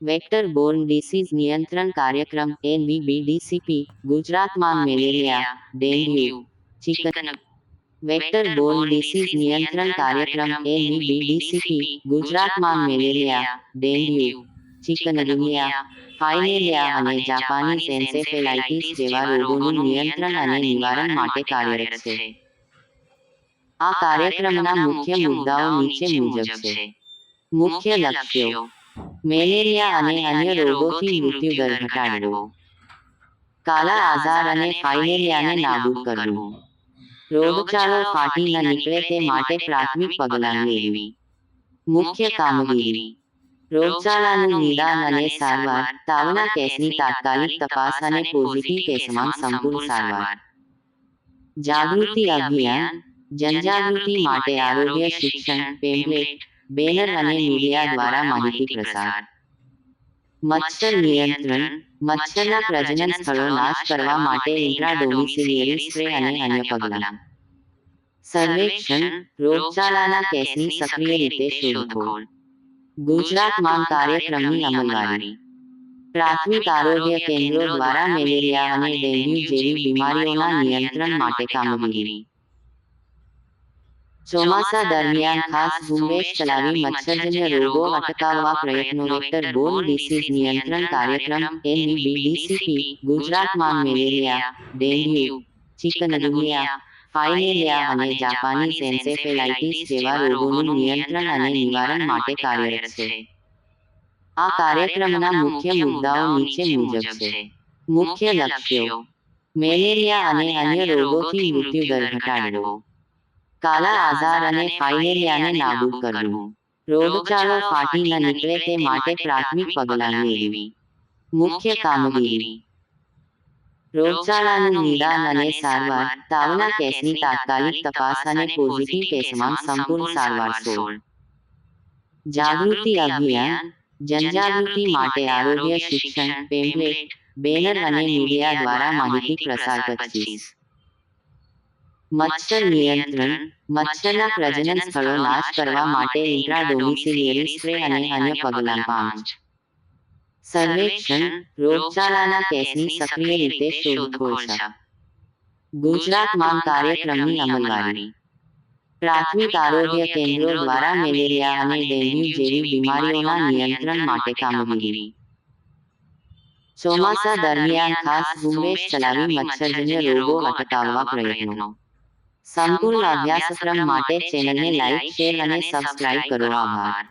Vector Born disease નિયંત્રણ કાર્યક્રમ NVBDCP ગુજરાતમાં malaria, dengue, chicken vector Born disease નિયંત્રણ કાર્યક્રમ NVBDCP ગુજરાતમાં મેલેરિયા, ડેન્ગ્યુ, ચિકનગુનિયા, ફાઇલેરિયા અને જાપાનીઝ એન્સેફેલાઇટિસ જેવા રોગોનું નિયંત્રણ અને નિવારણ માટે કાર્યરત છે. આ કાર્યક્રમના મુખ્ય મુદ્દાઓ નીચે મુજબ છે. મુખ્ય લક્ષ્યો: મેલેરિયા અને અન્ય રોગોથી મૃત્યુદર ઘટાડવો, કાલા આઝાર અને ફાઇલેરિયાને નાબૂદ કરવું, રોગચાળો ફાટી ન નીકળે તે માટે પ્રાથમિક પગલાં લેવી. મુખ્ય કામગીરી: રોગચાળાનું નિદાન અને સારવાર, તાવના કેસની તાત્કાલિક તપાસ અને પોઝિટિવ કેસમાં સંપૂર્ણ સારવાર. જાગૃતિ અભિયાન: જનજાગૃતિ માટે આરોગ્ય શિક્ષણ, પેમ્ફલેટ, બેનર અને મીડિયા દ્વારા માહિતી પ્રસાર. મચ્છર નિયંત્રણ: મચ્છરના પ્રજનન સ્થળો નાશ કરવા માટે ઇન્ટ્રાડોમિસિલિયરી સ્પ્રે અને અન્ય પગલાં. સર્વેક્ષણ: રોગચાળાના કેસની સક્રિય રીતે શોધખોળ. ગુજરાતમાં કાર્યક્રમની અમલવારી. પ્રાથમિક આરોગ્ય કેન્દ્રો દ્વારા મેલેરિયા અને ડેન્ગ્યુ જેવી બીમારીઓના નિયંત્રણ માટે કામગીરી. ચોમાસા દરમિયાન ખાસ ઝુંબેશ ચલાવી મચ્છરજન્ય રોગો અટકાવવા પ્રયત્નો. વેક્ટર બોર્ન ડિસીઝ નિયંત્રણ કાર્યક્રમ NVBDCP ગુજરાતમાં મેલેરિયા, ડેન્ગ્યુ, ચિકનગુનિયા, ફાઇલેરિયા અને જાપાનીઝ એન્સેફેલાઇટિસ જેવા રોગોનું નિયંત્રણ અને નિવારણ માટે કાર્યરત છે. આ કાર્યક્રમના મુખ્ય મુદ્દાઓ નીચે મુજબ છે. મુખ્ય લક્ષ્યો: મેલેરિયા અને અન્ય રોગોથી મૃત્યુદર ઘટાડવો, કાલા આઝાર અને ફાઇલેરિયાને નાબૂદ કરવું, રોગચાળો ફાટી ન નીકળે તે માટે પ્રાથમિક પગલાં લેવી. મુખ્ય કામગીરી: રોગચાળાનું નિદાન અને સારવાર, તાવના કેસની તાત્કાલિક તપાસ અને પોઝિટિવ કેસમાં સંપૂર્ણ સારવાર. 16. જાગૃતિ અભિયાન: જનજાગૃતિ માટે આરોગ્ય શિક્ષણ, પેમ્ફલેટ, બેનર અને મીડિયા દ્વારા માહિતી પ્રસાર. 25. મચ્છર નિયંત્રણ: મચ્છરના પ્રજનન સ્થળો નાશ કરવા માટે ઇન્ટ્રાડોમિસિલિયરી સ્પ્રે અને અન્ય પગલાં. 5. સર્વેક્ષણ: રોગચાળાના કેસની સક્રિય રીતે શોધખોળ. ગુજરાતમાં કાર્યક્રમની અમલવારી. પ્રાથમિક આરોગ્ય કેન્દ્રો દ્વારા મેલેરિયા અને ડેન્ગ્યુ જેવી બીમારીઓના નિયંત્રણ માટે કામગીરી. ચોમાસા દરમિયાન ખાસ ઝુંબેશ ચલાવી મચ્છરજન્ય રોગો અટકાવવા પ્રયત્નો. સંપૂર્ણ અભ્યાસક્રમ માટે ચેનલને લાઇક, શેર અને સબસ્ક્રાઇબ કરો. આભાર.